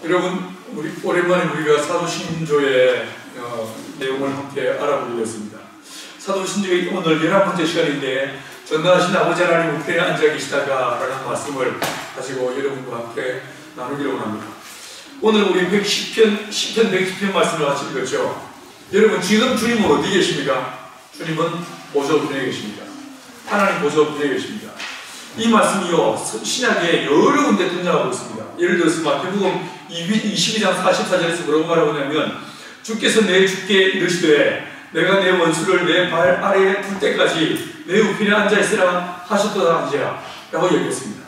여러분, 오랜만에 우리가 사도신조의 내용을 함께 알아보겠습니다. 사도신조의 오늘 11번째 시간인데, 전능하신 아버지 하나님 우편에 앉아 계시다가 라는 말씀을 가지고 여러분과 함께 나누기로 합니다. 오늘 우리 110편 110편 말씀을 같이 읽었죠. 여러분, 지금 주님은 어디 계십니까? 주님은 보좌 우편에 계십니다. 하나님 보좌 우편에 계십니다. 이 말씀이요, 신약에 여러 군데 등장하고 있습니다. 예를 들어서 마태복음 22장 44절에서 뭐라고 말하고 있냐면, 주께서 내 주께 이르시되 내가 내 원수를 내 발 아래에 둘 때까지 내 우편에 앉아있으라 하셨도다 하시라 라고 얘기했습니다.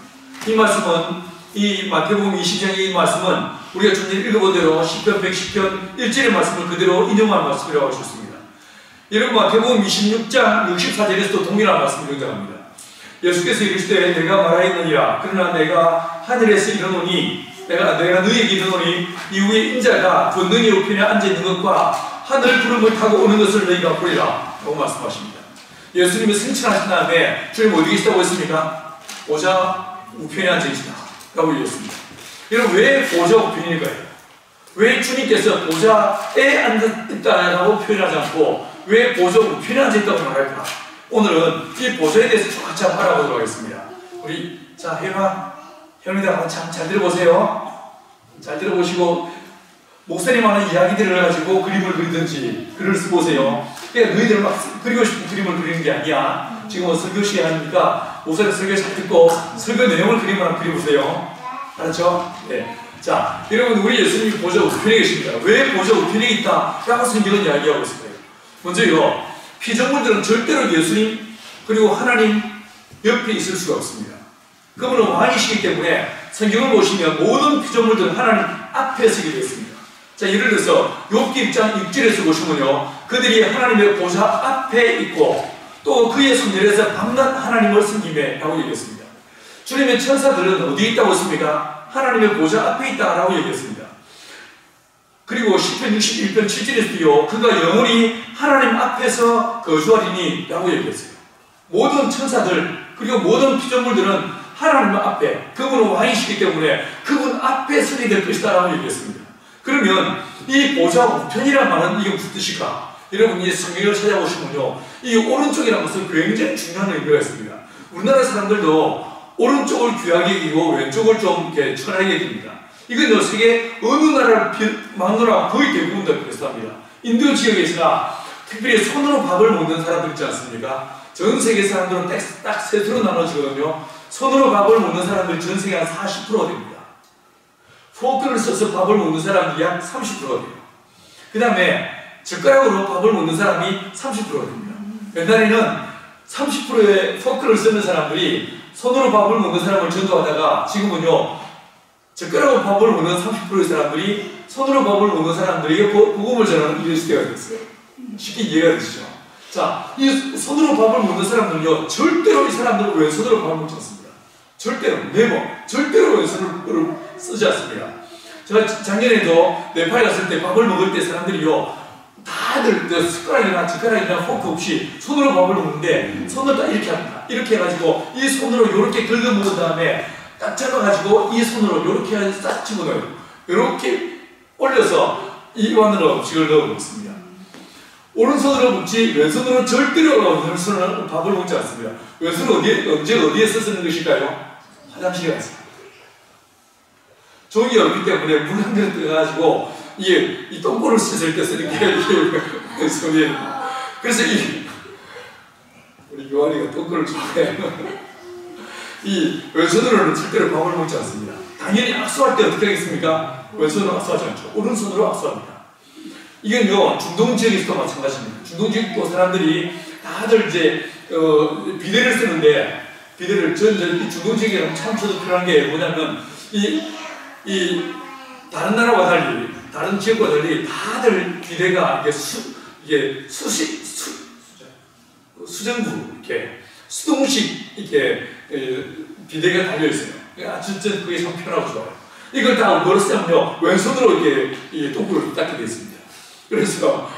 이 말씀은, 이 마태복음 22장의 이 말씀은 우리가 좀 전에 읽어본 대로 시편 110편 1절의 말씀을 그대로 인용한 말씀이라고 할 수 있습니다. 여러분, 마태복음 26장 64절에서도 동일한 말씀이 등장합니다. 예수께서 이르시되 내가 말하였느니라. 그러나 내가 하늘에서 이르노니 내가 너희에게 이르노니 이후에 인자가 권능의 우편에 앉아있는 것과 하늘 구름을 타고 오는 것을 너희가 보리라 라고 말씀하십니다. 예수님이 승천하신 다음에 주님 어디 계시다고 했습니까? 보좌 우편에 앉아계시다 라고 얘기했습니다. 여러분, 왜 보좌 우편일까요? 왜 주님께서 보좌에 앉아있다라고 표현하지 않고 왜 보좌 우편에 앉아있다고 말할까? 오늘은 이 보좌에 대해서 같이 한번 알아보도록 하겠습니다. 우리, 자, 혜원이들 한번 잘 들어보세요. 잘 들어보시고, 목사님 하는 이야기들을 가지고 그림을 그리든지 글을 써보세요. 그러니까 너희들 막 그리고 싶은 그림을 그리는 게 아니야. 지금은 설교 시간이니까 목사님 설교 잘 듣고 설교 내용을 그림을 한번 그려보세요. 알았죠? 네. 자, 여러분, 우리 예수님이 보좌 우편에 계십니다. 왜 보좌 우편에 있다? 라고 성경은 이야기하고 있어요. 먼저요, 피조물들은 절대로 예수님 그리고 하나님 옆에 있을 수가 없습니다. 그분은 왕이시기 때문에 성경을 보시면 모든 피조물들은 하나님 앞에 서게 되어 있습니다. 자, 예를 들어서 욥기 6장 6절에서 보시면요, 그들이 하나님의 보좌 앞에 있고 또 그의 손열에서 밤낮 하나님을 섬기며 라고 얘기했습니다. 주님의 천사들은 어디에 있다고 했습니까? 하나님의 보좌 앞에 있다라고 얘기했습니다. 그리고 시편 61편 7절에서도요, 그가 영원히 하나님 앞에서 거주하리니 라고 얘기했어요. 모든 천사들 그리고 모든 피조물들은 하나님 앞에, 그분은 왕이시기 때문에 그분 앞에 서게 될 것이다 라고 얘기했습니다. 그러면 이 보좌 우편이란 말은 이게 무슨 뜻일까? 여러분, 이 성경을 찾아보시면요, 이 오른쪽이라는 것은 굉장히 중요한 의미가 있습니다. 우리나라 사람들도 오른쪽을 귀하게 여기고 왼쪽을 좀 이렇게 천하게 여깁니다. 이건 세계 어느 나라를 막느라 거의 대부분 다 그렇습니다. 인도 지역에서나 특별히 손으로 밥을 먹는 사람들 있지 않습니까? 전 세계 사람들은 딱 셋으로 나눠지거든요. 손으로 밥을 먹는 사람들이 전 세계 한 40%가 됩니다. 포크를 써서 밥을 먹는 사람들이 약 30%가 돼요. 그 다음에 젓가락으로 밥을 먹는 사람이 30%가 됩니다. 옛날에는 30%의 포크를 쓰는 사람들이 손으로 밥을 먹는 사람을 전도하다가 지금은요, 젓가락으로 밥을 먹는 30%의 사람들이 손으로 밥을 먹는 사람들에게 복음을 전하는 이런 시대가 됐어요. 쉽게 이해가 되시죠? 자, 이 손으로 밥을 먹는 사람들은요, 절대로 이 사람들은 왼손으로 밥을 먹지 않습니다. 절대로, 절대로 왼손으로 쓰지 않습니다. 제가 작년에도 네팔 갔을 때 밥을 먹을 때 사람들이요, 다들 숟가락이나 젓가락이나 포크 없이 손으로 밥을 먹는데 손을 딱 이렇게 합니다. 이렇게 해가지고 이 손으로 이렇게 긁어 먹은 다음에 딱 잡아가지고 이 손으로 이렇게 해서 싹 집어넣어요. 이렇게 올려서 입 안으로 음식을 넣어 먹습니다. 오른손으로 먹지 왼손으로 절대로 왼손으로 밥을 먹지 않습니다. 왼손은 언제 어디에 쓰는 것일까요? 화장실에 가서. 종이 없기 때문에 물 한 그릇 떠가지고 이 똥꼬를 씻을 때 쓰는 게 왼손이에요. 그래서 우리 요한이가 똥꼬를 좋아해요. 이 왼손으로는 절대로 밥을 먹지 않습니다. 당연히 악수할 때 어떻게 하겠습니까? 왼손으로 악수하지 않죠. 오른손으로 악수합니다. 이건요, 중동 지역에서도 마찬가지입니다. 중동 지역도 사람들이 다들 이제 비데를 쓰는데, 비데를 중동 지역에는 참 저도 필요한 게 뭐냐면, 다른 나라와 달리, 다른 지역과 달리 다들 비데가 이게 수정구 이렇게 수동식 이렇게 비데가 달려 있어요. 아주 그게 참 편하고 좋아요. 이걸 다 뭐로 쓰냐면요, 왼손으로 이렇게 이 똥구를 닦게 되어 있습니다. 그래서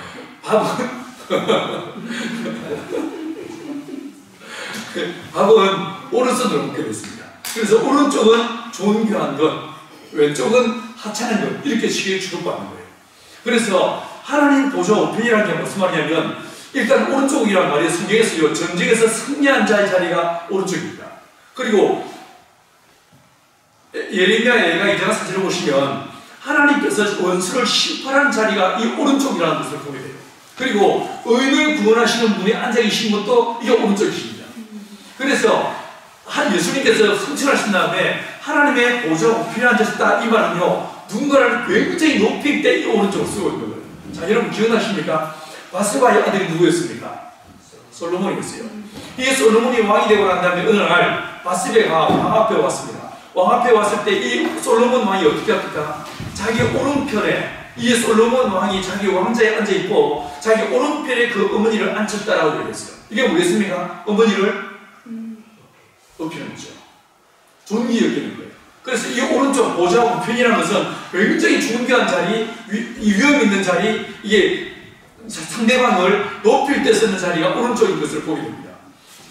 밥은 오른손으로 먹게 됐습니다. 그래서 오른쪽은 존귀한 것, 왼쪽은 하찮은 것, 이렇게 쉽게 취급받는 거예요. 그래서 하나님 보좌 우편이라는 게 무슨 말이냐면, 일단 오른쪽이란 말이 성경에서요, 전쟁에서 승리한 자의 자리가 오른쪽입니다. 그리고 예레미야가 이제가 사진을 보시면 하나님께서 원수를 심판한 자리가 이 오른쪽이라는 것을 보게 돼요. 그리고 의인을 구원하시는 분이 앉아 계신 것도 이게 오른쪽이십니다. 그래서 예수님께서 승천하신 다음에 하나님의 보좌 우편에 앉으셨다, 이 말은요, 누군가를 굉장히 높일 때 이 오른쪽을 쓰고 있는 거예요. 자, 여러분 기억나십니까? 바세바의 아들이 누구였습니까? 솔로몬이었어요. 이 솔로몬이 왕이 되고 난 다음에 어느 날 바세바가 왕 앞에 왔습니다. 왕 앞에 왔을 때 이 솔로몬 왕이 어떻게 합니까? 자기 오른편에, 이 솔로몬 왕이 자기 왕자에 앉아있고 자기 오른편에 그 어머니를 앉혔다라고 그랬어요. 이게 뭐겠습니까? 어머니를 높이는 거죠. 존귀 여기는 거예요. 그래서 이 오른쪽 보좌 우편이라는 것은 굉장히 존귀한 자리, 위험 있는 자리, 이게 상대방을 높일 때 쓰는 자리가 오른쪽인 것을 보게 됩니다.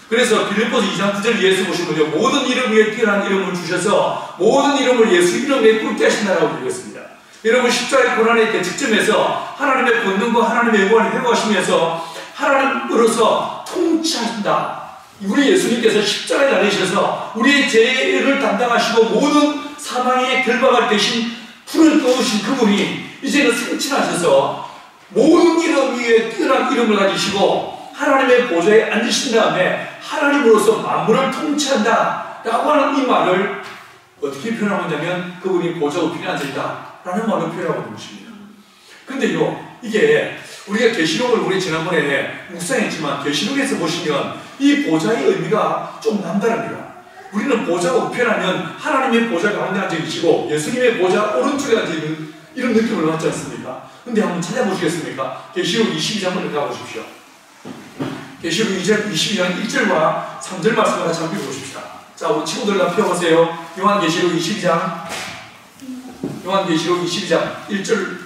그래서 빌립보서 2장 9절 이해해서 보시면요, 모든 이름 위에 뛰어난 이름을 주셔서 모든 이름을 예수 이름에 꿇게 하신다라고 읽었습니다. 여러분, 십자가의 고난의 대측점에서 하나님의 권능과 하나님의 영광을 회복하시면서 하나님으로서 통치하신다. 우리 예수님께서 십자가에 달리셔서 우리의 죄를 담당하시고 모든 사망의 결박을 대신 풀을 떠오신 그분이 이제는 승천하셔서 모든 이름 위에 뛰어난 이름을 가지시고 하나님의 보좌에 앉으신 다음에 하나님으로서 만물을 통치한다 라고 하는 이 말을 어떻게 표현하고 있냐면, 그분이 보좌 우편에 앉아있다 라는 말로 표현하고 있는 것입니다. 근데요, 이게 우리가 계시록을 우리 지난번에 묵상했지만 계시록에서 보시면 이 보좌의 의미가 좀 남다릅니다. 우리는 보좌 우편하면 하나님의 보좌 가운데 앉아계시고 예수님의 보좌 오른쪽에 앉아있는 이런 느낌을 받지 않습니까? 근데 한번 찾아보시겠습니까? 계시록 22장을 가보십시오. 계시록 22장 1절과 3절 말씀을 같이 한번 읽어보십시다. 자, 우리 친구들 다 펴보세요. 요한계시록 22장 1절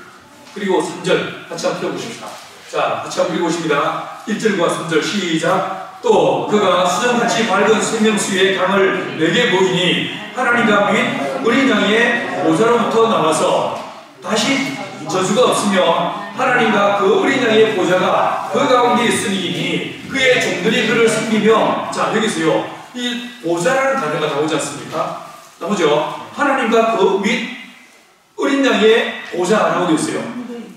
그리고 3절 같이 한번 펴보십시다. 자, 같이 한번 읽어보십니다. 1절과 3절 시작. 또 그가 수정같이 밝은 생명수의 강을 내게 보이니 하나님과 및 어린 양의 보좌로부터 나와서 다시 저주가 없으며 하나님과 그 어린 양의 보좌가 그 가운데 있으니 그의 종들이 그를 섬기며, 자, 여기서요, 이 보좌라는 단어가 나오지 않습니까? 나오죠? 하나님과 그 및 어린 양의 보좌라고 되어 있어요.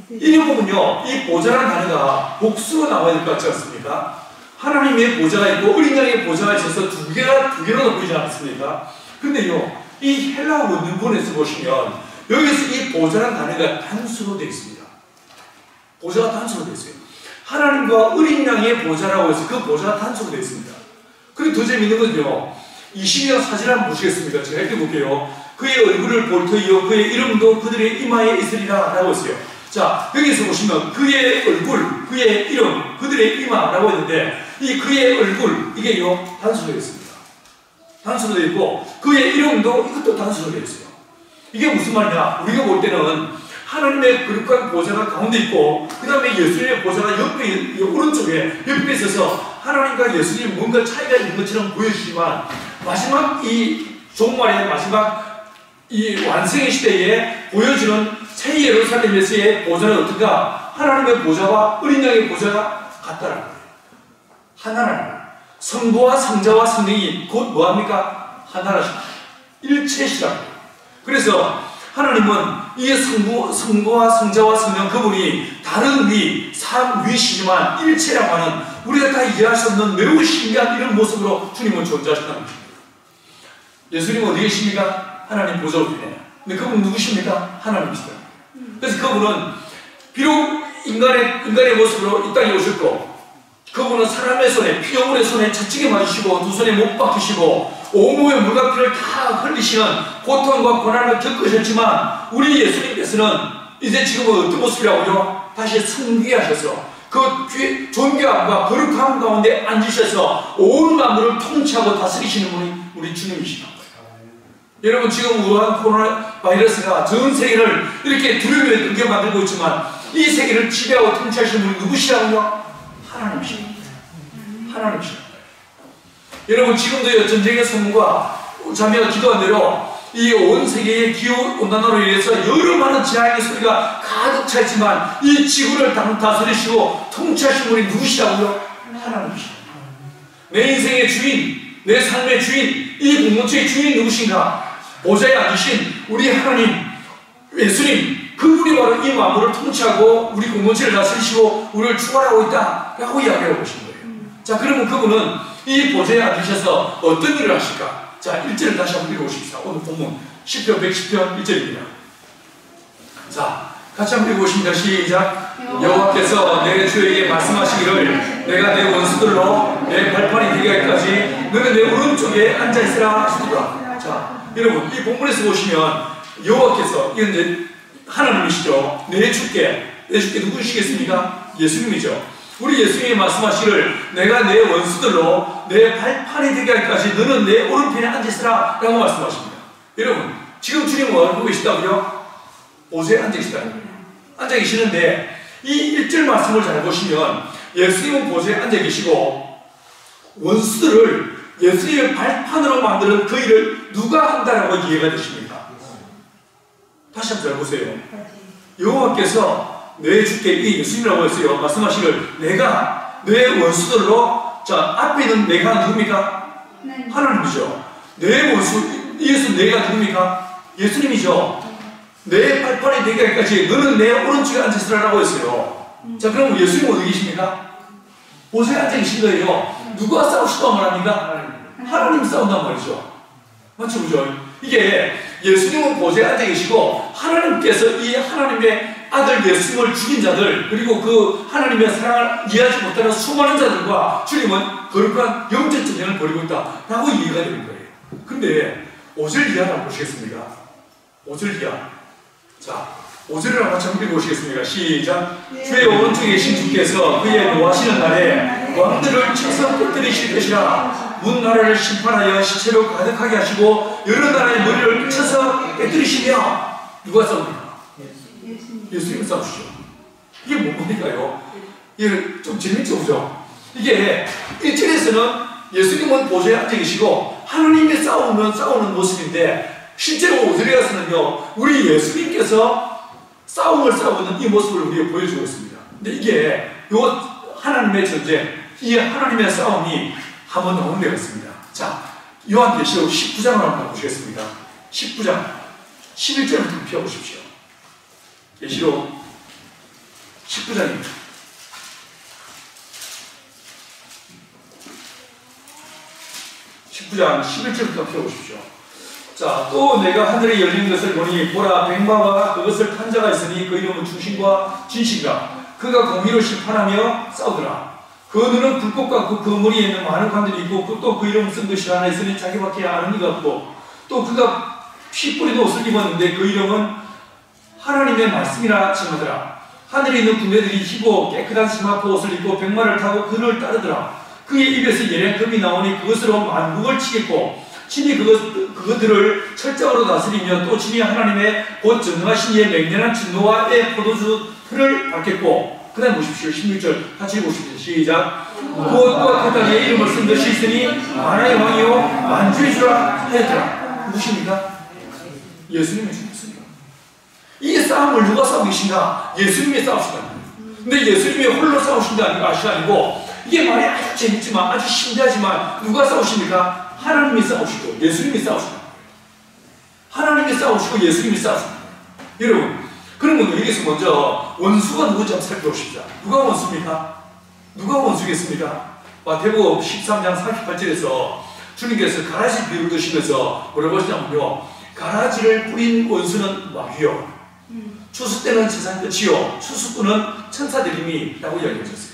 이리 보면요, 이 보좌라는 단어가 복수가 나와야 될 것 같지 않습니까? 하나님의 보좌가 있고 어린 양의 보좌가 있어서 두 개로 보이지 않습니까? 근데요, 이 헬라어 원문본에서 보시면 여기서 이 보좌라는 단어가 단수로 되어 있습니다. 보좌가 단수로 되어 있어요. 하나님과 어린 양의 보좌라고 해서 그 보좌가 단수로 되어 있습니다. 그리고 더 재밌는 건요, 22장 사진 한번 보시겠습니까? 제가 읽어볼게요. 그의 얼굴을 볼 터이요 그의 이름도 그들의 이마에 있으리라 라고 했어요. 자, 여기서 보시면 그의 얼굴, 그의 이름, 그들의 이마라고 했는데 이 그의 얼굴, 이게요 단수로 되어 있습니다. 단수로 되어 있고 그의 이름도 이것도 단수로 되어 있어요. 이게 무슨 말이냐? 우리가 볼 때는 하나님의 거룩한 보좌가 가운데 있고 그 다음에 예수님의 보좌가 옆에, 오른쪽에 옆에 있어서 하나님과 예수님 뭔가 차이가 있는 것처럼 보여지지만 마지막 이 종말의 마지막 이 완성의 시대에 보여지는 새 예루살렘에서의 보좌는 어떤가? 하나님의 보좌와 어린 양의 보좌가 같다는 거예요. 하나라는 거예요. 성부와 성자와 성령이 곧 뭐합니까? 하나라십니다. 일체시라는 거예요. 그래서 하나님은 이 성부와 성자와 성령 그분이 다른 위, 삼위시지만 일체라고 하는 우리가 다 이해할 수 없는 매우 신기한 이런 모습으로 주님은 존재하신다는 것입니다. 예수님은 어디 계십니까? 하나님 보좌 우편에. 근데 그분은 누구십니까? 하나님이시다. 그래서 그분은 비록 인간의 모습으로 이 땅에 오셨고 그분은 사람의 손에, 피조물의 손에 채찍에 맞으시고 두 손에 못 박히시고 온몸에 물과 피를 다 흘리시는 고통과 고난을 겪으셨지만 우리 예수님께서는 이제 지금은 어떤 모습이라고요? 다시 승귀하셔서 그 존귀함과 거룩함 가운데 앉으셔서 온 만물을 통치하고 다스리시는 분이 우리 주님이시다. 여러분, 지금 우한 코로나 바이러스가 전 세계를 이렇게 두려움에 끌게 만들고 있지만 이 세계를 지배하고 통치하시는 분이 누구시라고요? 하나님이십니다. 하나님이십니다. 여러분, 지금도 전쟁의 선문과 자매가 기도한 대로 이 온 세계의 기후온난화로 인해서 여러 많은 재앙의 소리가 가득 차 있지만 이 지구를 다스리시고 통치하신 분이 누구시라고요? 하나님이십니다. 내 인생의 주인, 내 삶의 주인, 이 공동체의 주인이 누구신가? 보좌에 앉으신 우리 하나님, 예수님, 그분이 바로 이 만물을 통치하고 우리 공동체를 다스리시고 우리를 추월하고 있다 라고 이야기하고 계신 거예요. 자, 그러면 그분은 이 보좌에 앉으셔서 어떤 일을 하실까? 자, 1절을 다시 한번 읽어보십시오. 오늘 본문 10편 110편 1절입니다. 자, 같이 한번 읽어보십니다. 시작. 여호와께서 내 주에게 말씀하시기를 내가 내 원수들로 내 발판이 되게 할까지 너는 내 오른쪽에 앉아있으라 하시더라. 자, 여러분 이 본문에서 보시면 여호와께서, 이건 이제 하나님이시죠. 내 주께 누구시겠습니까? 예수님이죠. 우리 예수님이 말씀하시기를 내가 내 원수들로 내 발판이 되게 할까지 너는 내 오른편에 앉으시라 라고 말씀하십니다. 여러분 지금 주님은 어디고 계시다고요? 보좌에 앉아 계시다는 거예요. 앉아 계시는데 이 1절 말씀을 잘 보시면 예수님은 보좌에 앉아 계시고 원수들을 예수님의 발판으로 만드는 그 일을 누가 한다라고 이해가 되십니까? 다시 한번 잘 보세요. 여호와께서 내 주께, 이 예수님이라고 했어요. 말씀하시기를 내가 내 원수들로, 자, 앞에 있는 내가 누굽니까? 네. 하나님이죠. 내 원수, 예수 내가 누굽니까? 예수님이죠. 내 발판이 되게 할까지 너는 내 오른쪽에 앉으시라고 했어요. 자, 그럼 예수님 어디 계십니까? 보좌에 앉아 계신 거예요. 누가 싸우시다고 말합니까? 하나님 싸운단 말이죠. 맞죠, 그죠? 이게 예수님은 보좌에 앉아 계시고 하나님께서 이 하나님의 아들 예수님을 죽인 자들, 그리고 그 하나님의 사랑을 이해하지 못하는 수많은 자들과 주님은 거룩한 영적 전쟁을 벌이고 있다라고 이해가 되는 거예요. 근데 5절 이하를 한번 보시겠습니까? 5절 이하. 자, 5절을 한번 한번 읽어보시겠습니까? 시작. 주의 오른쪽에 계신 주께서 그의 노하시는 날에 왕들을 쳐서 깨뜨리실 것이라. 문 나라를 심판하여 시체로 가득하게 하시고 여러 나라의 머리를 쳐서 깨뜨리시며. 누가 싸웁니까? 예수님이 싸우시죠. 이게 뭡니까요? 이게 좀 재밌죠, 그죠? 이게 1절에서는 예수님은 보좌에 앉아 계시고 하나님이 싸우는 모습인데 실제로 5절에 가서는요, 우리 예수님께서 싸움을 싸우고 있는 이 모습을 우리가 보여주고 있습니다. 근데 이게 요 하나님의 전쟁, 이 하나님의 싸움이 한번 나오는 데가 있습니다. 자, 요한계시록 19장을 한번 보시겠습니다. 19장 11절부터 펴보십시오. 계시록 19장입니다. 19장 11절부터 펴보십시오. 자, 또 내가 하늘에 열린 것을 보니 보라 뱀마와 그것을 탄 자가 있으니 그 이름은 중신과 진신이라. 그가 공의로 심판하며 싸우더라. 그 눈은 불꽃 같고 그 머리에 있는 많은 관들이 있고 또 그 이름을 쓴 것이 하나 있으니 자기밖에 아는 이가 없고 또 그가 피 뿌린 옷을 입었는데 그 이름은 하나님의 말씀이라 칭하더라. 하늘에 있는 군대들이 희고 깨끗한 심화포 옷을 입고 백마를 타고 그를 따르더라. 그의 입에서 예련금이 나오니 그것으로 만국을 치겠고 친히 그것들을 철저로 다스리며 또 친히 하나님의 곧 전능하신 이의 맹렬한 진노와 의 포도주를 받겠고. 그 다음 보십시오. 16절 같이 읽어보십시오. 시작. 무엇과 그 땅에 이름을 쓴 것이 있으니 만화의 왕이요 만주의 주라 하였더라. 누구십니까? 예수님의 주였습니다. 이 싸움을 누가 싸우고 계신가? 예수님이 싸우신다. 근데 예수님이 홀로 싸우신다는 것이 아니고 이게 말이 아주 재밌지만 아주 신기하지만 누가 싸우십니까? 하나님이 싸우시고 예수님이 싸우신다. 하나님이 싸우시고 예수님이 싸우신다. 여러분, 그러면 여기서 먼저 원수가 누구인지 한번 살펴봅시다. 누가 원수입니까? 누가 원수겠습니까? 마태복음 13장 48절에서 주님께서 가라지 비유를 드시면서 뭐라고 하시냐면요, 가라지를 뿌린 원수는 마귀요, 추수 때는 세상 끝이요 추수꾼은 천사들이니 라고 이야기하셨어요.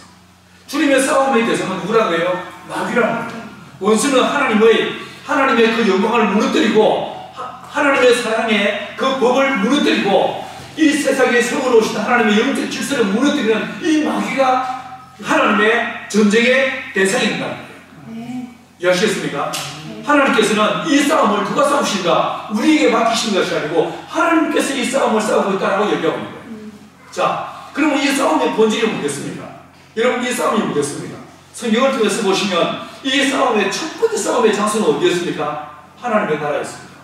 주님의 싸움의 대상은 누구라고 해요? 마귀라는 거예요. 원수는 하나님의 그 영광을 무너뜨리고 하나님의 사랑의 그 법을 무너뜨리고 이 세상에 세우러 오신 하나님의 영적 질서를 무너뜨리는 이 마귀가 하나님의 전쟁의 대상입니다. 이해하시겠습니까? 하나님께서는 이 싸움을 누가 싸우신가? 우리에게 맡기신 것이 아니고 하나님께서 이 싸움을 싸우고 있다고 얘기하고 있는 거예요. 자, 그러면 이 싸움의 본질이 뭐겠습니까? 여러분, 이 싸움이 뭐겠습니까? 성경을 통해서 보시면 이 싸움의 첫 번째 싸움의 장소는 어디였습니까? 하나님의 나라였습니다.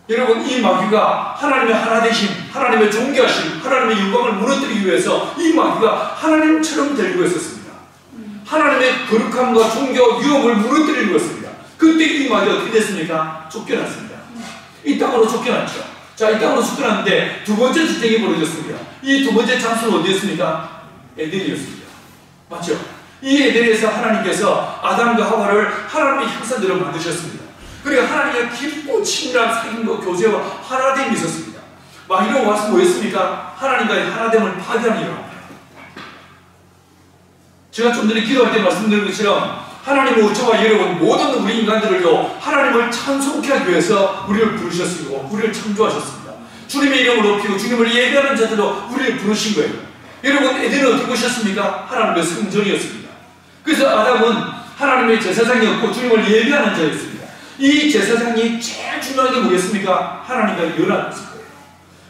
여러분, 이 마귀가 하나님의 하나되심, 하나님의 존귀하심, 하나님의 영광을 무너뜨리기 위해서 이 마귀가 하나님처럼 되려고 했었습니다. 하나님의 거룩함과 존귀와 위엄을 무너뜨리려고 했습니다. 그때 이 마귀가 어떻게 됐습니까? 쫓겨났습니다. 이 땅으로 쫓겨났죠. 자, 이 땅으로 쫓겨났는데 두 번째 지탱이 벌어졌습니다. 이 두 번째 장소는 어디였습니까? 에덴이었습니다. 맞죠? 이 에덴에서 하나님께서 아담과 하와를 하나님의 형상대로 만드셨습니다. 그리고 하나님과 깊고 친밀한 사귐과 교제와 하나됨이 있었습니다. 마귀가 와서 뭐였습니까? 하나님과의 하나됨을 파괴하는 일을 합니다. 제가 좀 전에 기도할 때 말씀드린 것처럼 하나님은 저와 여러분 모든 우리 인간들을요 하나님을 찬송케 하기 위해서 우리를 부르셨고 우리를 창조하셨습니다. 주님의 이름을 높이고 주님을 예배하는 자들로 우리를 부르신 거예요. 여러분, 에덴은 어떻게 보셨습니까? 하나님의 성전이었습니다. 그래서 아담은 하나님의 제사장이었고 주님을 예배하는 자였습니다. 이 제사장이 제일 중요한 게 뭐겠습니까? 하나님과 연합했을 거예요.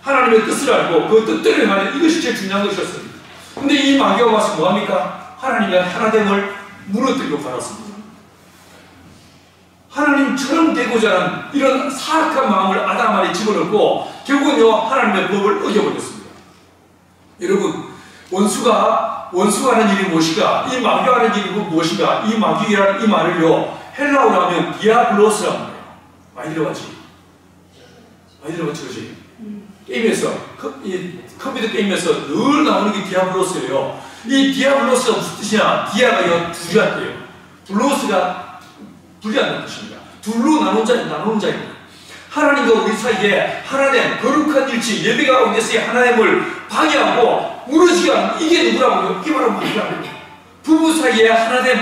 하나님의 뜻을 알고 그 뜻대로 행하는 이것이 제일 중요한 것이었습니다. 근데 이 마귀가 와서 뭐합니까? 하나님과 하나됨을 무너뜨리고 말았습니다. 하나님처럼 되고자 하는 이런 사악한 마음을 아담 안에 집어넣고 결국은요 하나님의 법을 어겨버렸습니다. 여러분, 원수가 하는 일이 무엇인가? 이 마귀가 하는 일이 무엇인가? 이 마귀라는 이 말을요 헬라어로 하면 디아블로스라고 해요. 많이 들어봤지? 많이 들어봤지, 그렇지? 게임에서 컴퓨터 게임에서 늘 나오는 게 디아블로스예요. 이 디아블로스가 무슨 뜻이냐? 디아가 둘이한테요. 블로스가 분리한다는 뜻입니다. 둘로 나누는 자입니다. 하나님과 우리 사이에 하나됨, 거룩한 일치, 예배 가운데서의 하나됨을 방해하고 무너지게 하는 이게 누구라고요? 이게 바로 마귀라고요. 부부 사이에 하나됨,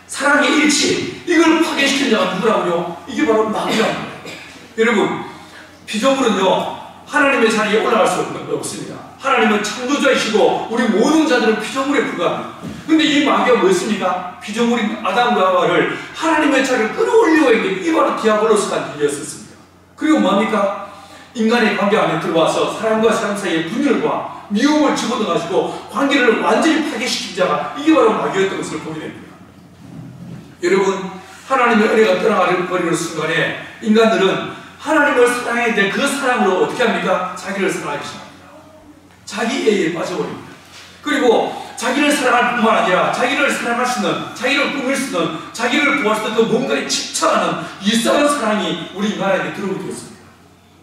사랑의 일치, 이걸 파괴시키는 자가 누구라고요? 이게 바로 마귀라고요. 여러분, 피조물은요 하나님의 자리에 올라갈 수 없습니다. 하나님은 창조자이시고 우리 모든 자들은 피조물에 불과합니다. 근데 이 마귀가 뭐였습니까? 피조물인 아담과 하와를 하나님의 자리를 끌어올리려고 했는데 이 바로 디아블로스가 일이었습니다. 그리고 뭐합니까? 인간의 관계 안에 들어와서 사람과 사람 사이에 분열과 미움을 집어넣어가지고 관계를 완전히 파괴시킨 자가 이게 바로 마귀였던 것을 보게 됩니다. 여러분, 하나님의 은혜가 떠나버리는 순간에 인간들은 하나님을 사랑해야 될 그 사랑으로 어떻게 합니까? 자기를 사랑하기 시작합니다. 자기애에 빠져버립니다. 그리고 자기를 사랑할 뿐만 아니라 자기를 사랑할 수 있는, 자기를 꾸밀 수 있는, 자기를 도와줄 수 있는 뭔가에 집착하는 이상한 사랑이 우리 인간에게 들어오게 되었습니다.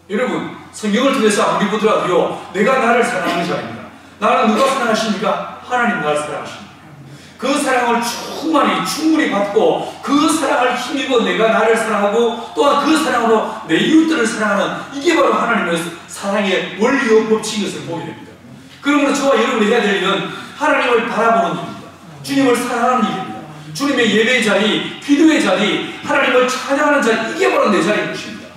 여러분, 성경을 통해서 아무리 보더라도요 내가 나를 사랑하는 자입니다. 나를 누가 사랑하십니까? 하나님 나를 사랑하십니다. 그 사랑을 충분히 받고 그 사랑을 힘입어 내가 나를 사랑하고 또한 그 사랑으로 내 이웃들을 사랑하는 이게 바로 하나님의 사랑의 원리요 법칙인 것을 보게 됩니다. 그러므로 저와 여러분이 해야 될 일은 하나님을 바라보는 일입니다. 주님을 사랑하는 일입니다. 주님의 예배의 자리, 기도의 자리, 하나님을 찬양하는 자리, 이게 바로 내 자리인 것입니다.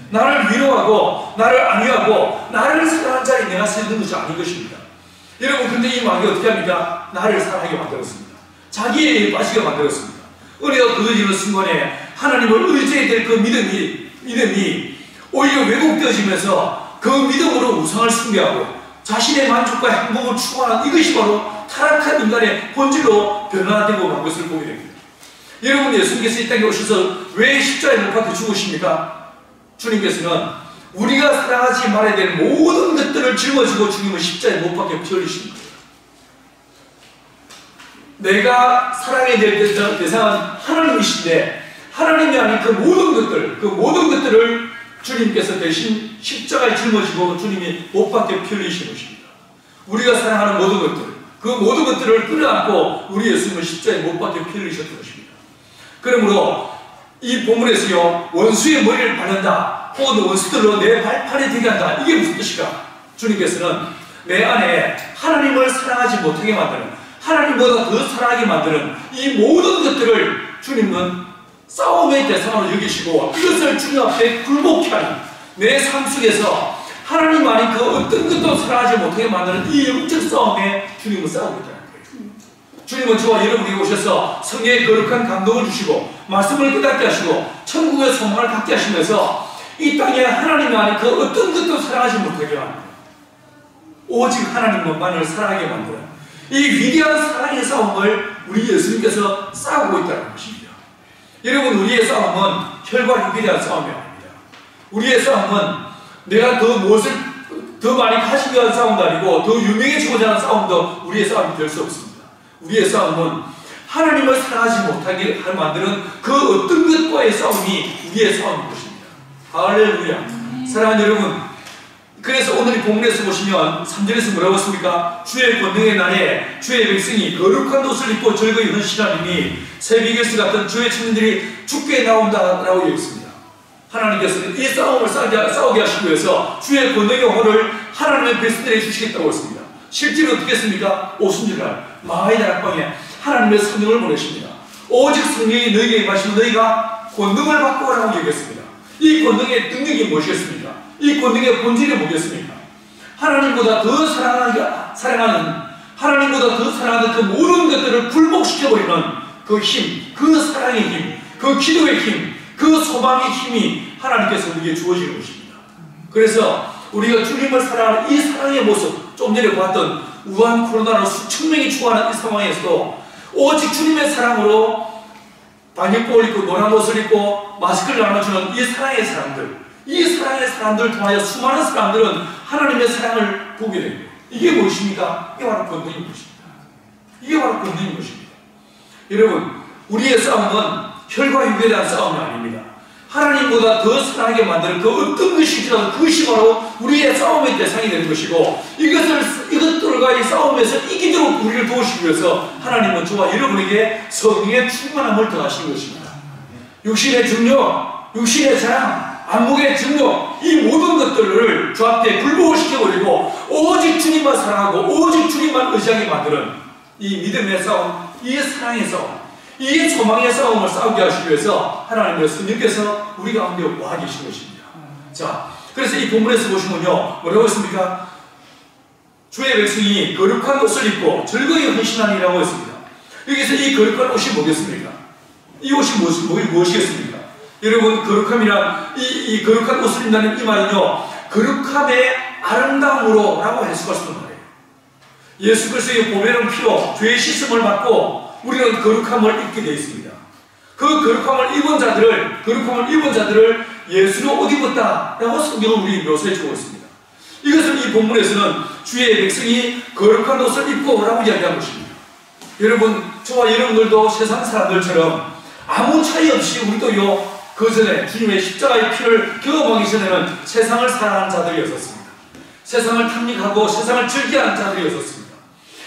나를 위로하고 나를 안위하고 나를 사랑하는 자리에 내가 서 있는 것이 아닌 것입니다. 여러분, 근데 이 마귀가 어떻게 합니까? 나를 사랑하게 만들었습니다. 자기에 빠지게 만들었습니다. 은혜가 굳어지는 순간에 하나님을 의지해야 될 그 믿음이 오히려 왜곡되어지면서 그 믿음으로 우상을 숭배하고 자신의 만족과 행복을 추구하는 이것이 바로 타락한 인간의 본질로 변화되고 만 것을 보게 됩니다. 여러분, 예수님께서 이 땅에 오셔서 왜 십자가에 못 박혀 죽으십니까? 주님께서는 우리가 사랑하지 말아야 될 모든 것들을 짊어지고 주님은 십자가에 못 박혀 피 흘리십니다. 내가 사랑해야 될 대상은 하나님이신데 하나님이 아닌 그 모든 것들을 주님께서 대신 십자가에 짊어지고 주님이 못 박혀 피 흘리신 것입니다. 우리가 사랑하는 모든 것들, 그 모든 것들을 끌어안고 우리 예수님은 십자가에 못 박혀 피 흘리셨던 것입니다. 그러므로 이 본문에서요 원수의 머리를 바른다 혹은 원수들로 내 발판이 되게 한다, 이게 무슨 뜻일까? 주님께서는 내 안에 하나님을 사랑하지 못하게 만드는, 하나님보다 더 사랑하게 만드는 이 모든 것들을 주님은 싸움의 대상으로 여기시고 이것을 주님 앞에 굴복케 하는, 내 삶 속에서 하나님 아닌 그 어떤 것도 사랑하지 못하게 만드는 이 영적 싸움에 주님은 싸우고 있다는 거예요. 주님은 저와 여러분에게 오셔서 성령의 거룩한 감동을 주시고 말씀을 깨닫게 하시고 천국의 소망을 갖게 하시면서 이 땅에 하나님 아닌 그 어떤 것도 사랑하지 못하게 만드는, 오직 하나님만을 사랑하게 만드는 이 위대한 사랑의 싸움을 우리 예수님께서 싸우고 있다는 것입니다. 여러분, 우리의 싸움은 혈과 육에 대한 싸움이 아닙니다. 우리의 싸움은 내가 더 무엇을 더 많이 가지기 위한 싸움도 아니고 더 유명해지고자 하는 싸움도 우리의 싸움이 될 수 없습니다. 우리의 싸움은 하나님을 사랑하지 못하게 만드는 그 어떤 것과의 싸움이 우리의 싸움인 것입니다. 할렐루야. 사랑하는 여러분, 그래서 오늘 이 본문에서 보시면 3절에서 뭐라고 했습니까? 주의 권능의 날에 주의 백성이 거룩한 옷을 입고 즐거이 헌신하리니 새벽일스 같은 주의 청년들이 죽게 나온다라고 얘기했습니다. 하나님께서는 이 싸움을 싸우게 하시기 위해서 주의 권능의 혼을 하나님의 백성들에게 주시겠다고 했습니다. 실제로 어떻게 했습니까? 오순절날 마의 다락방에 하나님의 성령을 보내십니다. 오직 성령이 너희에게 임하시면 너희가 권능을 받고 오라고 얘기했습니다. 이 권능의 능력이 무엇이겠습니까? 이 권능의 본질이 뭐겠습니까? 하나님보다 더 사랑하는 하나님보다 더 사랑하는 그 모든 것들을 굴복시켜버리는 그 힘, 그 사랑의 힘, 그 기도의 힘, 그 소망의 힘이 하나님께서 우리에게 주어지는 것입니다. 그래서 우리가 주님을 사랑하는 이 사랑의 모습, 좀 전에 봤던 우한 코로나로 수천 명이 죽어가는 이 상황에서도 오직 주님의 사랑으로 방역복을 입고 노란 옷을 입고 마스크를 나눠주는 이 사랑의 사람들, 이 사랑의 사람들을 통하여 수많은 사람들은 하나님의 사랑을 보게 됩니다. 이게 무엇입니까? 이게 바로 권능인 것입니다. 이게 바로 권능인 것입니다. 여러분, 우리의 싸움은 혈과 육에 대한 싸움이 아닙니다. 하나님보다 더 사랑하게 만드는 그 어떤 것이지라도 그것이 바로 우리의 싸움의 대상이 되는 것이고, 이것들과 이 싸움에서 이기도록 우리를 도우시기 위해서 하나님은 저와 여러분에게 성령의 충만함을 더하시는 것입니다. 육신의 증력, 육신의 자랑, 안목의 증력, 이 모든 것들을 주 앞에 굴복을 시켜버리고 오직 주님만 사랑하고 오직 주님만 의지하게 만드는 이 믿음의 싸움, 이 사랑의 싸움, 이 소망의 싸움을 싸우게 하시기 위해서 하나님의 성령께서 우리 가운데 와 계신 것입니다. 자, 그래서 이 본문에서 보시면요, 뭐라고 했습니까? 주의 백성이 거룩한 옷을 입고 즐거이 헌신하니라고 했습니다. 여기서 이 거룩한 옷이 뭐겠습니까? 이 옷이 무엇이겠습니까? 여러분, 거룩함이란 이 거룩한 옷을 입는다는 이 말은요, 거룩함의 아름다움으로 라고 해석할 수 있는 말이에요. 예수 그리스도의 보배로운 피로 죄의 씻음을 받고 우리는 거룩함을 입게 되어 있습니다. 그 거룩함을 입은 자들을 예수로 옷 입었다라고 성경은 우리 묘사해 주고 있습니다. 이것은 이 본문에서는 주의 백성이 거룩한 옷을 입고 라고 이야기한 것입니다. 여러분, 저와 여러분들도 세상 사람들처럼 아무 차이 없이 우리도요, 그 전에 주님의 십자가의 피를 경험하기 전에는 세상을 사랑하는 자들이었습니다. 세상을 탐닉하고 세상을 즐겨하는 자들이었습니다.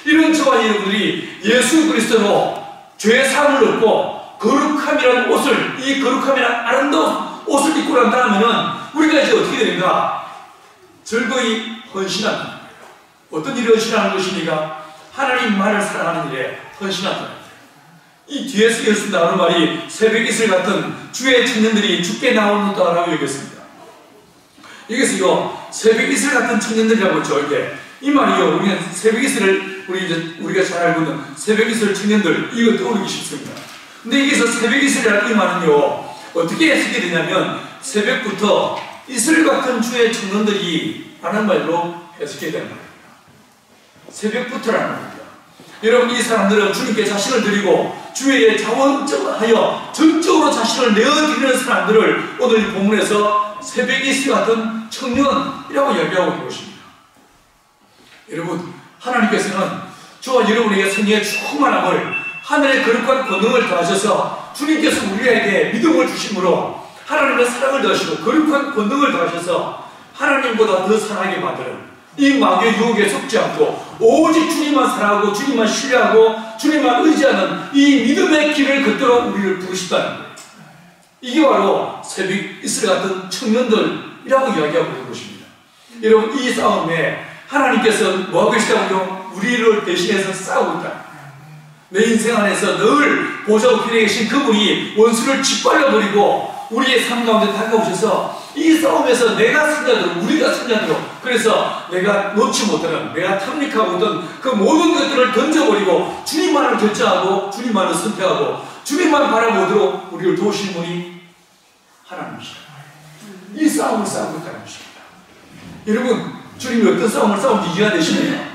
이런 저와 여러분들이 예수 그리스도로 죄의 사함을 얻고 거룩함이라는 옷을, 이 거룩함이라는 아름다운 옷을 입고 난 다음에는 우리가 이제 어떻게 되는가? 즐거이 헌신한다. 어떤 일을 헌신하는 것입니까? 하나님만을 사랑하는 일에 헌신한다. 이 뒤에서 예수 나오는 말이 새벽 이슬 같은 주의 청년들이 죽게 나오는다라고 얘기했습니다. 여기서요, 새벽 이슬 같은 청년들이라고 했죠. 이게 이 말이요, 우리는 새벽 이슬을 우리가 잘 알고 있는 새벽 이슬 청년들, 이거 떠오르기 쉽습니다. 근데 여기서 새벽 이슬이라는 이 말은요, 어떻게 해석이 되냐면 새벽부터 이슬 같은 주의 청년들이 라는 말로 해석이 되는 거예요. 새벽부터라는 겁니다. 여러분, 이 사람들은 주님께 자신을 드리고 주의 자원하여 전적으로 자신을 내어드리는 사람들을 오늘 이 본문에서 새벽 이슬 같은 청년이라고 이야기하고 있는 것입니다. 여러분, 하나님께서는 저와 여러분에게 성령의 충만함을, 하늘의 거룩한 권능을 더하셔서 주님께서 우리에게 믿음을 주심으로 하나님의 사랑을 더하시고 거룩한 권능을 더하셔서 하나님보다 더 사랑하게 만드는 이 마귀의 유혹에 속지 않고 오직 주님만 사랑하고 주님만 신뢰하고 주님만 의지하는 이 믿음의 길을 걷도록 우리를 부르신다는 거예요. 이게 바로 새벽 이슬 같은 청년들이라고 이야기하고 있는 것입니다. 여러분, 이 싸움에 하나님께서 뭐하고 계시다고요? 우리를 대신해서 싸우고 있다. 내 인생 안에서 늘 보좌 우편에 계신 그분이 원수를 짓밟아버리고 우리의 삶 가운데 다가오셔서 이 싸움에서 내가 승자도록, 우리가 승자도록, 그래서 내가 놓지 못하는, 내가 탐닉하고 있던 그 모든 것들을 던져버리고 주님만을 결정하고 주님만을 선택하고 주님만 바라보도록 우리를 도우시는 분이 하나님이시다. 이 싸움을 싸우고 있다는 것입니다. 여러분, 주님이 어떤 싸움을 싸운지 이해가 되시나요?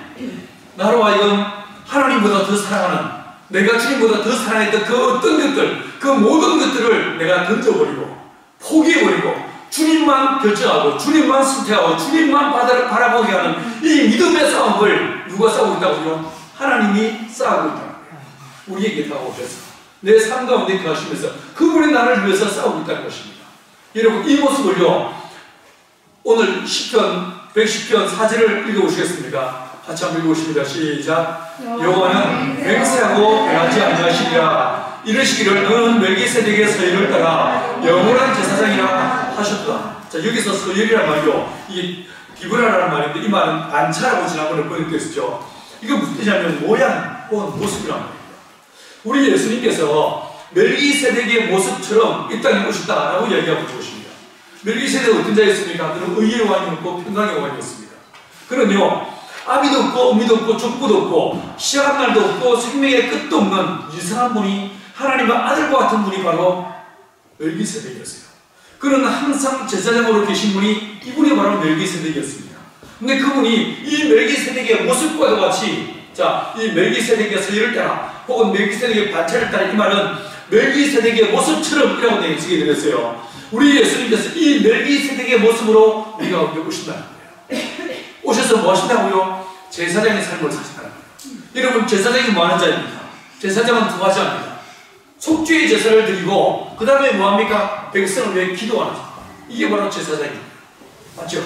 나로 하여금 하나님보다 더 사랑하는, 내가 주님보다 더 사랑했던 그 어떤 것들, 그 모든 것들을 내가 던져버리고 포기해버리고 주님만 결정하고 주님만 선택하고 주님만 바라보게 하는 이 믿음의 싸움을 누가 싸우고 있다고요? 하나님이 싸우고 있다는 거예요. 우리에게 다가오셔서 내 삶 가운데 거하시면서 그분이 나를 위해서 싸우고 있다는 것입니다. 여러분, 이 모습을요, 오늘 110편 4절을 읽어보시겠습니까? 같이 한번 읽어보십니다. 시작. 여호와는 맹세하고 변하지 아니하시리라. 이르시기를 너는 멜기세덱의 서열을 따라 영원한 제사장이라 하셨다. 자, 여기서 서열이란 말이요, 이 기브라라는 말인데 이 말은 반차라고 지난번에 번역됐었죠. 이게 무슨 뜻이냐면 모양 혹은 모습이란 말입니다. 우리 예수님께서 멜기세덱의 모습처럼 이 땅에 오셨다라고 이야기하고 계십니다. 멜기세덱은 어떤 자였습니까? 그는 의의 왕이었고 평강의 왕이었습니다. 그는요, 아비도 없고 어미도 없고 족보도 없고 시작한 날도 없고 생명의 끝도 없는 이상한 분이, 하나님의 아들과 같은 분이 바로 멜기세덱이었어요. 그는 항상 제사장으로 계신 분이 이분이 바로 멜기세덱이었습니다. 근데 그분이 이 멜기세덱의 모습과도 같이, 자, 이 멜기세덱의 서열을 따라 혹은 멜기세덱의 반차를 따라, 이 말은 멜기세덱의 모습처럼 이라고 되어 드렸어요. 우리 예수님께서 이 멜기세덱의 모습으로 우리가 오신다는 거예요. 오셔서 뭐 하신다고요? 제사장의 삶을 사신다는 거예요. 여러분, 제사장이 뭐 하는 자입니까? 제사장은 두 가지 합니다. 속죄의 제사를 드리고 그 다음에 뭐합니까? 백성을 위해 기도하는 자. 이게 바로 제사장입니다. 맞죠?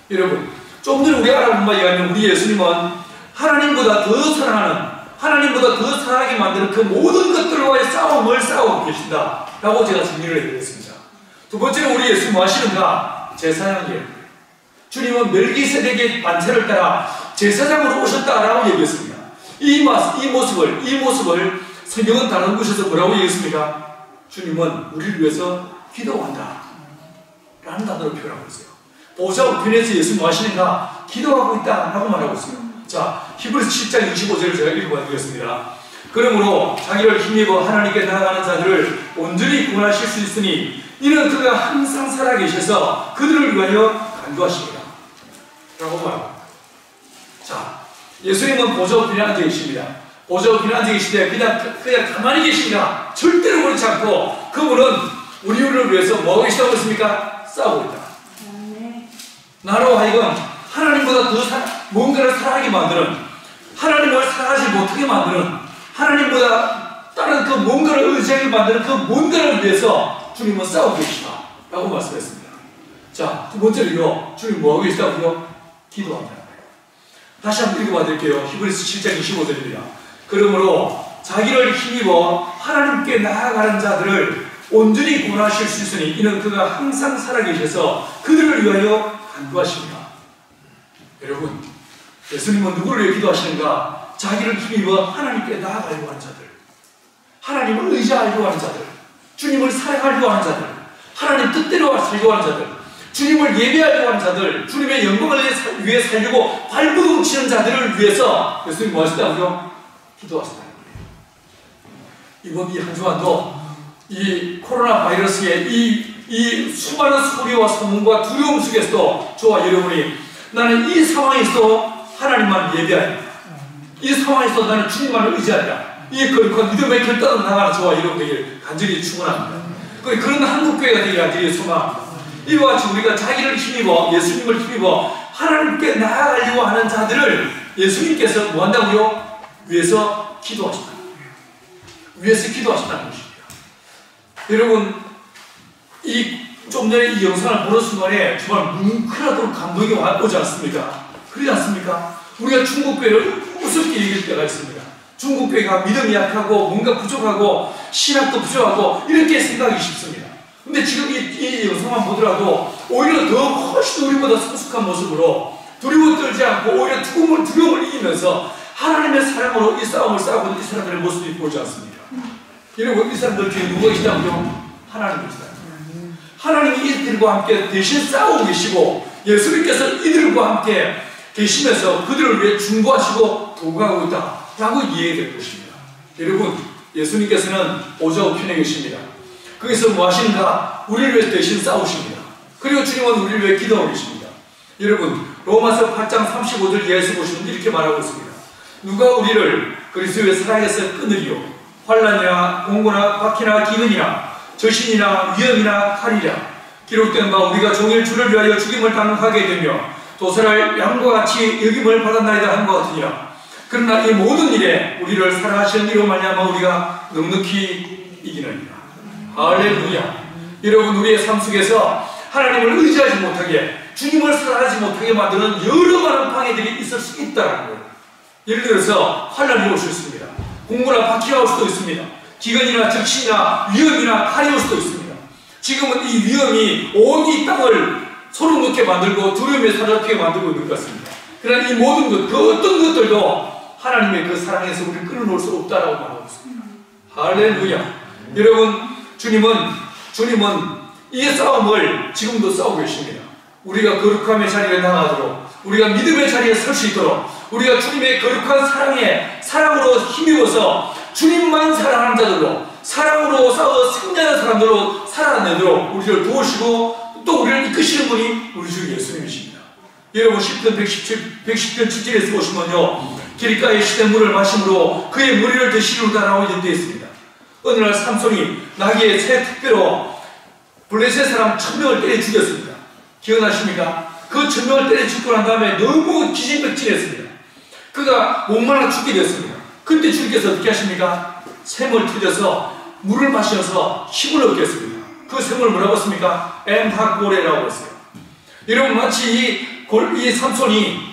여러분, 좀 전에 우리가 알아본 바에 의하면 우리 예수님은 하나님보다 더 사랑하는, 하나님보다 더 사랑하게 만드는 그 모든 것들과의 싸움을 싸우고 계신다 라고 제가 정리를 해드렸습니다. 두 번째로 우리 예수님 뭐 하시는가? 제사장이에요. 주님은 멜기세덱의 반차를 따라 제사장으로 오셨다라고 얘기했습니다. 이 모습을 성경은 다른 곳에서 뭐라고 얘기했습니까? 주님은 우리를 위해서 기도한다 라는 단어로 표현하고 있어요. 보좌 우편에서 예수 뭐 하시는가? 기도하고 있다 라고 말하고 있어요. 자, 히브리서 7장 25절을 제가 읽어드리겠습니다. 그러므로 자기를 힘입어 하나님께 나아가는 자들을 온전히 구원하실 수 있으니 이는 그가 항상 살아계셔서 그들을 위하여 간구하십니다 라고 말합니다. 자, 예수님은 보좌 우편에 앉아 계십니다. 보좌 우편에 앉아 계시되 그냥 가만히 계십니다. 절대로 그렇지 않고 그분은 우리를 위해서 뭐하고 계시다고 했습니까? 싸우고 있다. 나로 하여금 하나님보다 더 뭔가를 사랑하게 만드는, 하나님을 사랑하지 못하게 만드는, 하나님보다 다른 그 뭔가를 의지하게 만드는 그 뭔가를 위해서 주님은 싸우고 계시다 라고 말씀했습니다. 자, 두 번째로요, 주님 뭐하고 계시다고요? 기도한다. 다시 한번 읽어봐 드릴게요. 히브리서 7장 25절입니다. 그러므로 자기를 힘입어 하나님께 나아가는 자들을 온전히 구원하실 수 있으니 이는 그가 항상 살아계셔서 그들을 위하여 간구하십니다. 여러분, 예수님은 누구를 위해 기도하시는가? 자기를 힘입어 하나님께 나아가려고 하는 자들, 하나님을 의지하려고 하는 자들, 주님을 사랑하려고 하는 자들, 하나님 뜻대로 살려고 하는 자들, 주님을 예배하려고 하는 자들, 주님의 영광을 위해 살려고 발버둥 치는 자들을 위해서 예수님이 뭐 하시다고요? 기도하시다는 거예요. 이번 이 한 주간도 이 코로나 바이러스의 이 수많은 소리와 소문과 두려움 속에서도 저와 여러분이 나는 이 상황에서 하나님만 예배하리라, 이 상황에서 나는 주님만을 의지하리라, 이 거룩한 믿음의 결단으로 나가는 저와 여러분에게 간절히 축원합니다. 그런 한국교회가 되기를 간절히 소망합니다. 이와 같이 우리가 자기를 힘입어 예수님을 힘입어 하나님께 나아가려고 하는 자들을 예수님께서 뭐 한다고요? 위해서 기도하신다. 위해서 기도하신다는 것입니다. 여러분, 좀 전에 이 영상을 보는 순간에 정말 뭉클하도록 감동이 오지 않습니까? 그러지 않습니까? 우리가 중국교회를 우습게 얘기할 때가 있습니다. 중국교회가 믿음이 약하고 뭔가 부족하고 신학도 부족하고 이렇게 생각하기 쉽습니다. 근데 지금 이 영상만 보더라도 오히려 더 훨씬 우리보다 성숙한 모습으로 두려워 떨지 않고 오히려 두려움을 이기면서 하나님의 사랑으로 이 싸움을 싸우고 있는 이 사람들의 모습이 보이지 않습니까? 여러분, 이 사람들 뒤에 누가 계시다고요? 하나님이 계시다. 하나님이 이들과 함께 대신 싸우고 계시고 예수님께서 이들과 함께 계시면서 그들을 위해 중보하시고 도구하고 있다 라고 이해될 것입니다. 여러분, 예수님께서는 보좌 우편에 계십니다. 거기서 뭐 하시는가? 우리를 위해 대신 싸우십니다. 그리고 주님은 우리를 위해 기도하고 계십니다. 여러분, 로마서 8장 35절 이하에서 보시면 이렇게 말하고 있습니다. 누가 우리를 그리스도의 사랑에서 끊으리요? 환난이나 공고나 박해나 기근이나 저신이나 위험이나 칼이라. 기록된 바 우리가 종일 주를 위하여 죽임을 당하게 되며 도살할 양과 같이 여김을 받았나이다 한 것 같으니라. 그러나 이 모든 일에 우리를 사랑하시는 이로 말미암아 우리가 넉넉히 이기느니라. 할렐루야. 여러분, 우리의 삶 속에서 하나님을 의지하지 못하게, 주님을 사랑하지 못하게 만드는 여러 많은 방해들이 있을 수 있다는 거예요. 예를 들어서 환란이 올 수 있습니다. 공고나 박해가 올 수도 있습니다. 기근이나 적신이나 위험이나 칼이 올 수도 있습니다. 지금은 이 위험이 온 이 땅을 소름 돋게 만들고 두려움에 사로잡히게 만들고 있는 것 같습니다. 그러나 이 모든 것, 그 어떤 것들도 하나님의 그 사랑에서 우리를 끊어놓을 수 없다라고 말하고 있습니다. 할렐루야. 여러분, 주님은 이 싸움을 지금도 싸우고 계십니다. 우리가 거룩함의 자리에 나가도록, 우리가 믿음의 자리에 설 수 있도록, 우리가 주님의 거룩한 사랑으로 힘입어서 주님만 사랑하는 자들로, 사랑으로 싸워 승리하는 사람들로 살아내도록 우리를 도우시고 또 우리를 이끄시는 분이 우리 주 예수님이십니다. 여러분, 10편 110편 7절에서 보시면요, 길가에 시냇물을 마심으로 그의 머리를 드시리로다라고 연되어 있습니다. 어느 날 삼손이 나귀의 새 택배로 블레셋 사람 1000명을 때려 죽였습니다. 기억나십니까? 그 1000명을 때려 죽고 난 다음에 너무 기진맥진했습니다. 그가 목말라 죽게 되었습니다. 그때 주님께서 어떻게 하십니까? 샘을 터져서 물을 마셔서 힘을 얻게 했습니다. 그 샘을 뭐라고 했습니까? 엠하고레라고 했어요. 여러분, 마치 이 삼손이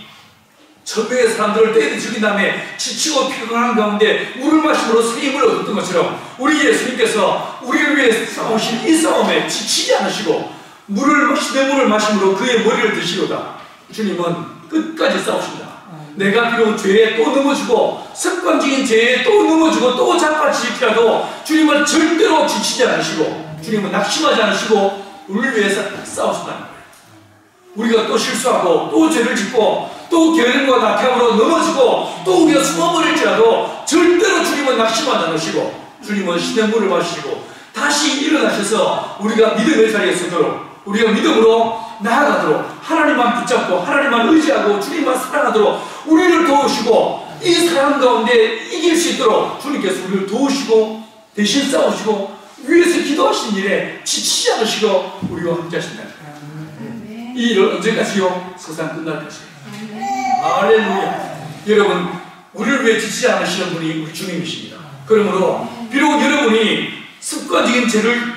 1000명의 사람들을 때려 죽인 다음에 지치고 피곤한 가운데 물을 마심으로 새 힘을 얻었던 것처럼 우리 예수님께서 우리를 위해 싸우신 이 싸움에 지치지 않으시고 물을 마심으로 그의 머리를 드시로다. 주님은 끝까지 싸우신다. 내가 비록 죄에 또 넘어지고 습관적인 죄에 또 넘어지고 또 자빠질지라도 주님은 절대로 지치지 않으시고 주님은 낙심하지 않으시고 우리를 위해서 싸우신다는 거예요. 우리가 또 실수하고 또 죄를 짓고 또 게으름과 낙함으로 넘어지고 또 우리가 숨어버릴지라도 절대로 주님은 낙심하지 않으시고 주님은 시냇물을 마시고 다시 일어나셔서 우리가 믿음의 자리에 서도록, 우리가 믿음으로 나아가도록, 하나님만 붙잡고 하나님만 의지하고 주님만 사랑하도록 우리를 도우시고 이 사랑 가운데 이길 수 있도록 주님께서 우리를 도우시고 대신 싸우시고 위에서 기도하신 일에 지치지 않으시고 우리와 함께 하신다. 이 일은 언제까지요? 세상 끝날까지. 할렐루야. 여러분, 우리를 위해 지치지 않으시는 분이 우리 주님이십니다. 그러므로 비록 여러분이 습관적인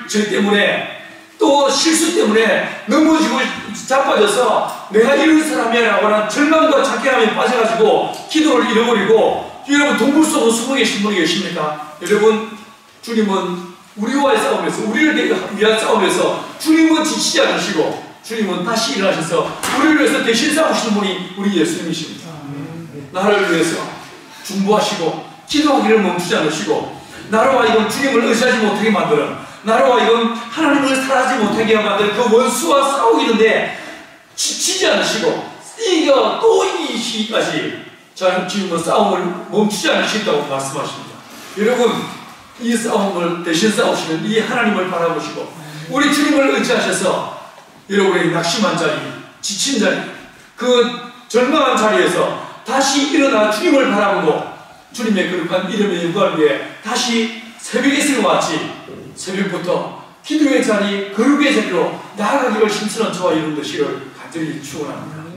죄 때문에 또 실수 때문에 넘어지고 자빠져서 내가 이런 사람이야 라고 하는 절망과 자괴감에 빠져가지고 기도를 잃어버리고 여러분 동굴 속으로 숨어 계신 분이 계십니까? 여러분, 주님은 우리와의 싸움에서, 우리를 위한 싸움에서 주님은 지치지 않으시고 주님은 다시 일어나셔서 우리를 위해서 대신 싸우시는 분이 우리 예수님이십니다. 나를 위해서 중보하시고 기도하기를 멈추지 않으시고 나로 하여금 주님을 의지하지 못하게 만드는, 나로 하여금 하나님을 사랑하지 못하게 만드는 그 원수와 싸우기는데 지치지 않으시고 이겨 또 이기시기까지 지금은 싸움을 멈추지 않으신다고 말씀하십니다. 여러분, 이 싸움을 대신 싸우시는 이 하나님을 바라보시고 우리 주님을 의지하셔서 여러분의 낙심한 자리, 지친 자리, 그 절망한 자리에서 다시 일어나 주님을 바라보고 주님의 거룩한 이름의 영광을 위해 다시 새벽에 있을 것 같이 새벽부터 기도의 자리, 거룩의 자리로 나아가기를 힘쓰는 저와 여러분 되시기를 간절히 축원합니다.